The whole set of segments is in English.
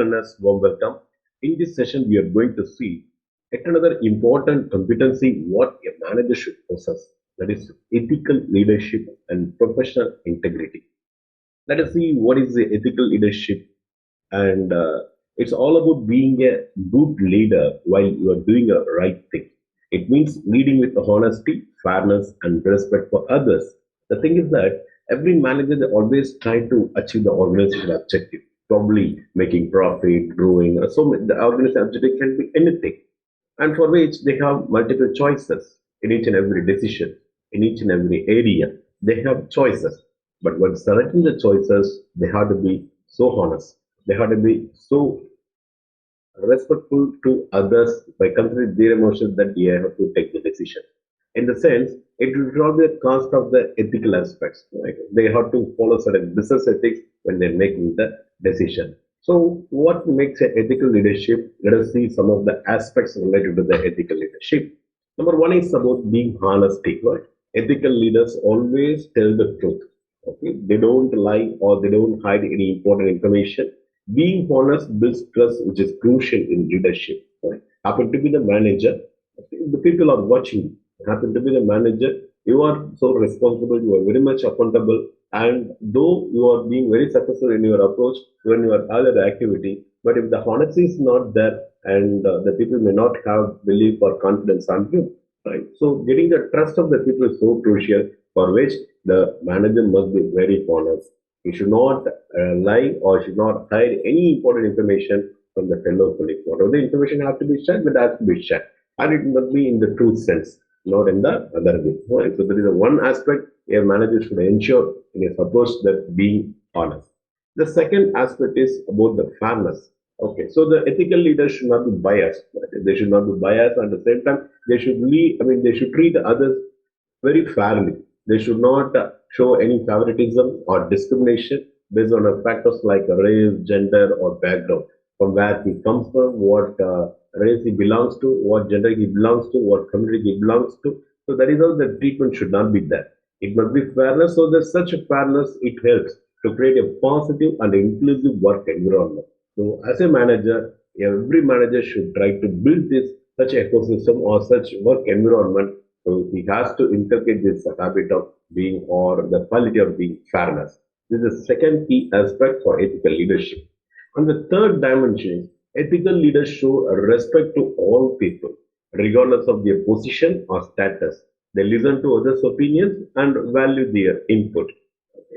learners, warm welcome. In this session, we are going to see yet another important competency what a manager should possess. That is ethical leadership and professional integrity. Let us see what is the ethical leadership, and it's all about being a good leader while you are doing a right thing. It means leading with honesty, fairness, and respect for others. The thing is that every manager they always try to achieve the organization objective, probably making profit, growing. The organization objective can be anything, and for which they have multiple choices in each and every decision, in each and every area. They have choices, but when selecting the choices, they have to be so honest. They have to be so respectful to others by considering their emotions that they have to take the decision. In the sense, it will not be a cost of the ethical aspects. Right? They have to follow certain business ethics when they're making the decision. So, what makes an ethical leadership? Let us see some of the aspects related to the ethical leadership. Number one is about being honesty. Right? Ethical leaders always tell the truth. Okay, they don't lie or they don't hide any important information. Being honest builds trust, which is crucial in leadership. Right? Happen to be the manager, the people are watching. Happen to be the manager, you are so responsible, you are very much accountable, and though you are being very successful in your approach, when you are other activity, but if the honesty is not there, and the people may not have belief or confidence on you, right? So getting the trust of the people is so crucial, for which the manager must be very honest. He should not lie or should not hide any important information from the fellow colleague. Whatever the information has to be shared, that has to be shared. And it must be in the true sense, not in the other way. Right? So there is a one aspect a manager should ensure in his approach, that being honest. The second aspect is about the fairness. Okay, so the ethical leaders should not be biased. Right? They should not be biased. At the same time, they should lead. I mean, they should treat others very fairly. They should not show any favoritism or discrimination based on factors like race, gender, or background, from where he comes from, what race he belongs to, what gender he belongs to, what community he belongs to. So that is how the treatment should not be there. It must be fairness. So there's such a fairness, it helps to create a positive and inclusive work environment. So as a manager, every manager should try to build this such ecosystem or such work environment, so he has to inculcate this habit of being or the quality of being fairness. This is the second key aspect for ethical leadership. And the third dimension, ethical leaders show respect to all people, regardless of their position or status. They listen to others' opinions and value their input.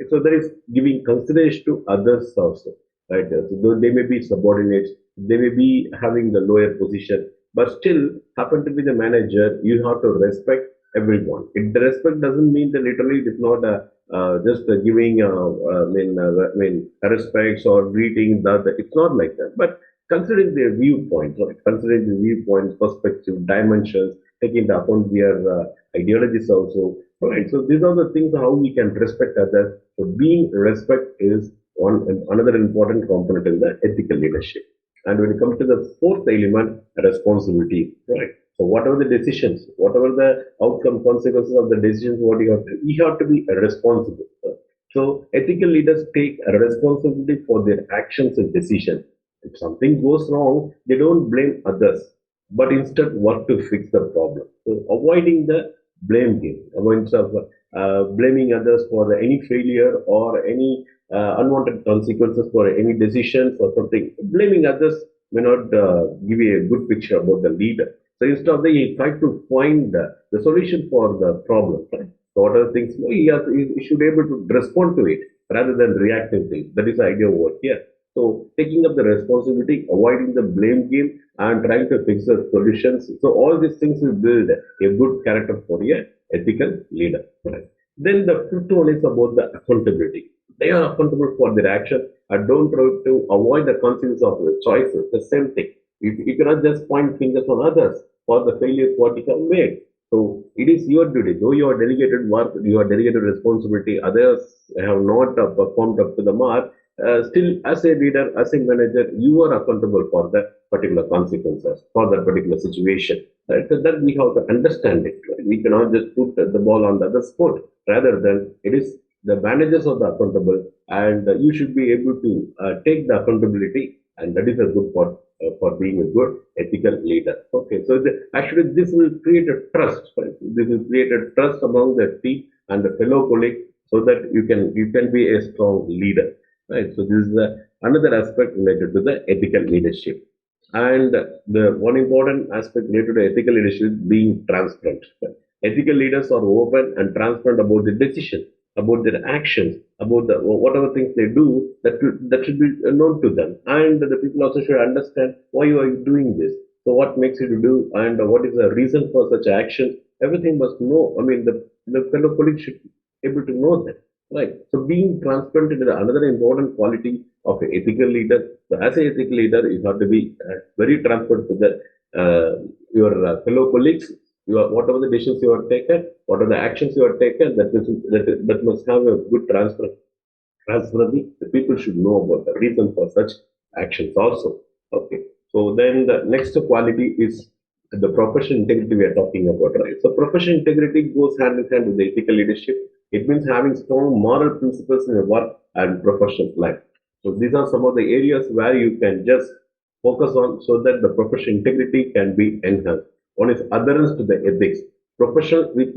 So there is giving consideration to others also, right? So though they may be subordinates, they may be having the lower position, but still happen to be the manager. You have to respect everyone. If the respect doesn't mean that literally it is not just giving I mean respects or greeting. That it's not like that. But considering their viewpoints, right? Considering the viewpoints, perspective, dimensions, taking into account their ideologies also. Right. So these are the things how we can respect others. So being respect is one another important component in the ethical leadership. And when it comes to the fourth element, responsibility, right? So whatever the decisions, whatever the outcome consequences of the decisions, what you have to be responsible. So ethical leaders take a responsibility for their actions and decisions. If something goes wrong, they don't blame others, but instead work to fix the problem. So avoiding the blame game, avoidance of blaming others for any failure or any unwanted consequences for any decisions or something. Blaming others may not give you a good picture about the leader. So instead of that, he try to find the solution for the problem. Right? So what are the things? He should be able to respond to it rather than reacting to it. That is the idea over here. So taking up the responsibility, avoiding the blame game, and trying to fix the solutions. So all these things will build a good character for a ethical leader. Right? Then the fifth one is about the accountability. They are accountable for their action and don't try to avoid the consequences of their choices. The same thing. You cannot just point fingers on others for the failures what you have made. So it is your duty, though you are delegated work, you are delegated responsibility, others have not performed up to the mark. Still, as a leader, as a manager, you are accountable for the particular consequences, for that particular situation. Right? So that we have to understand it. Right? We cannot just put the ball on the other foot. Rather than it is the managers of the accountable, and you should be able to take the accountability and that is a good for being a good ethical leader. Okay, so actually this will create a trust. Right? This will create a trust among the team and the fellow colleague, so that you can be a strong leader. Right. So this is another aspect related to the ethical leadership. And the one important aspect related to ethical leadership is being transparent. Ethical leaders are open and transparent about the decision, about their actions, about the whatever things they do, that should be known to them. And the people also should understand why you are doing this. So what makes you to do, and what is the reason for such action? Everything must know. I mean, the fellow colleagues should be able to know that. Right. So being transparent is another important quality of an ethical leader. So as an ethical leader, you have to be very transparent to your fellow colleagues. Whatever the decisions you have taken, what are the actions you have taken, that must have a good transparency. The people should know about the reason for such actions also. Okay. So then the next quality is the professional integrity we are talking about, right? So professional integrity goes hand in hand with the ethical leadership. It means having strong moral principles in your work and professional life. So these are some of the areas where you can just focus on, so that the professional integrity can be enhanced. One is adherence to the ethics. Professionals with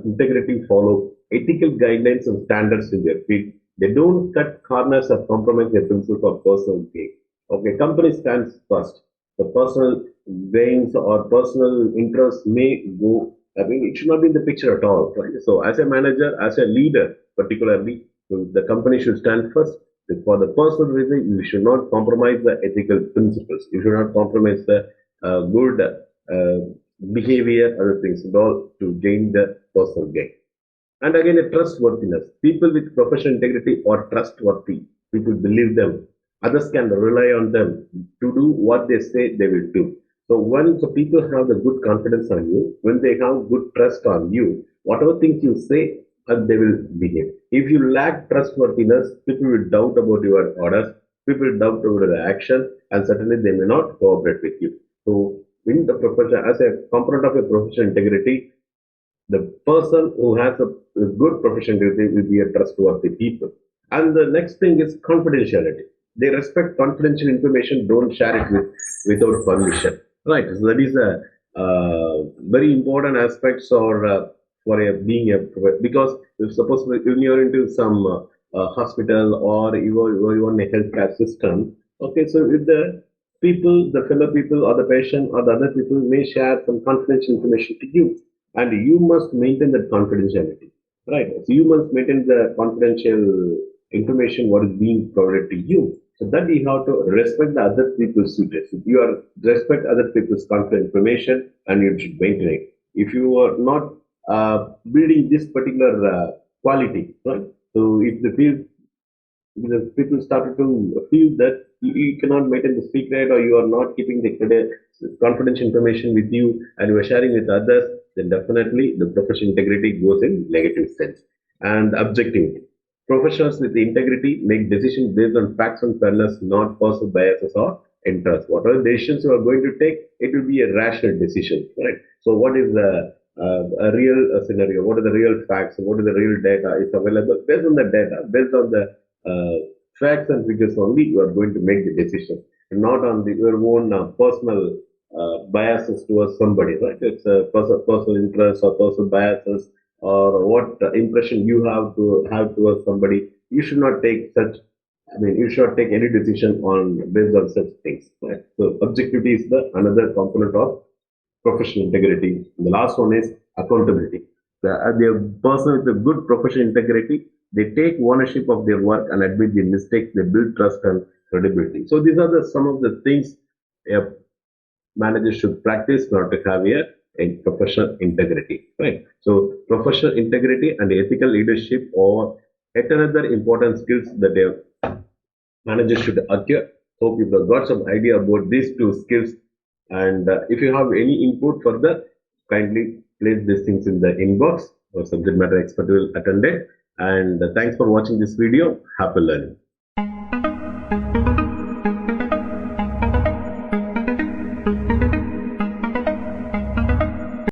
integrity follow ethical guidelines and standards in their field. They don't cut corners or compromise their principles for personal gain. Okay, company stands first. The personal gains or personal interests may go. I mean, it should not be in the picture at all. Right? So, as a manager, as a leader, particularly, the company should stand first. For the personal reason, you should not compromise the ethical principles. You should not compromise the good behavior, other things, and all to gain the personal gain. And again, a trustworthiness. People with professional integrity are trustworthy. People believe them. Others can rely on them to do what they say they will do. So when the people have the good confidence on you, when they have good trust on you, whatever things you say, they will behave. If you lack trustworthiness, people will doubt about your orders, people will doubt about your action, and certainly they may not cooperate with you. So in the profession, as a component of a professional integrity, the person who has a good professionalism will be a trustworthy people. And the next thing is confidentiality. They respect confidential information, don't share it without permission. Right. So that is a very important aspects, or for a being a, because if suppose when you're into some hospital, or you in a healthcare system, okay, so if the people, the fellow people, or the patient, or the other people may share some confidential information to you, and you must maintain that confidentiality, right? So you must maintain the confidential information what is being provided to you. So that you have to respect the other people's secrets. If you are respect other people's confidential information, and you should maintain it. If you are not building this particular quality, right? So if the people started to feel that you cannot maintain the secret, or you are not keeping the confidential information with you, and you are sharing with others, then definitely the professional integrity goes in negative sense. And objectivity. Professionals with integrity make decisions based on facts and fairness, not personal biases or interests. Whatever decisions you are going to take, it will be a rational decision, right? So, what is the a real scenario? What are the real facts? What is the real data is available? Based on the data, based on the facts and figures only, you are going to make the decision, and not on your own personal biases towards somebody, right? It's a personal interest or personal biases, or what impression you have towards somebody. You should not take such. I mean, you should not take any decision on based on such things. Right? So, objectivity is the another component of professional integrity. And the last one is accountability. The person with a good professional integrity, they take ownership of their work and admit their mistakes. They build trust and credibility. So these are some of the things a manager should practice in order to have a professional integrity. Right. So professional integrity and ethical leadership are yet another important skills that a managers should acquire. Hope you have got some idea about these two skills. And if you have any input further, kindly place these things in the inbox, or subject matter expert will attend it. And thanks for watching this video. Happy learning.